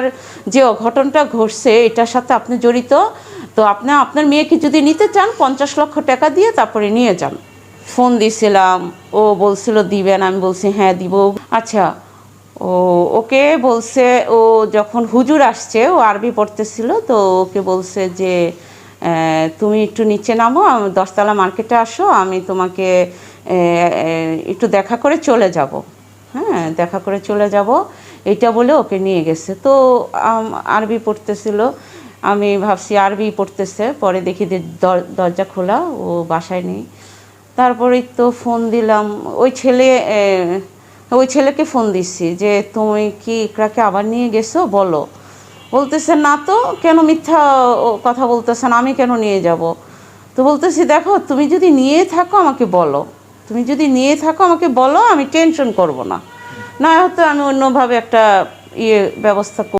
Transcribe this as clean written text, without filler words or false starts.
এটার যে অঘটনটা ঘটছে এটার সাথে আপনি জড়িত, তো আপনি আপনার মেয়েকে যদি নিতে চান 50 লক্ষ টাকা দিয়ে তারপরে নিয়ে যান। ফোন দিছিলাম, ও বলছিল দিবেন, আমি বলছি হ্যাঁ দিব। আচ্ছা, ওকে বলছে, ও যখন হুজুর আসছে, ও আরবি পড়তেছিল, তো ওকে বলছে যে তুমি একটু নিচে নামো, 10তলা মার্কেটে আসো, আমি তোমাকে একটু দেখা করে চলে যাব। হ্যাঁ, দেখা করে চলে যাব, এটা বলে ওকে নিয়ে গেছে। তো আরবি পড়তেছিল, আমি ভাবছি আরবি পড়তেছে, পরে দেখি যে দরজা খোলা, ও বাসায় নেই। তারপরেই তো ফোন দিলাম, ওই ছেলেকে ফোন দিচ্ছি যে তুমি কি ইকরাকে আবার নিয়ে গেছো বলো। বলতেছে না তো, কেন মিথ্যা কথা বলতেছেন, আমি কেন নিয়ে যাব। তো বলতেছি দেখো, তুমি যদি নিয়ে থাকো আমাকে বলো, তুমি যদি নিয়ে থাকো আমাকে বলো, আমি টেনশন করব না, না হয়তো আমি অন্যভাবে একটা ব্যবস্থা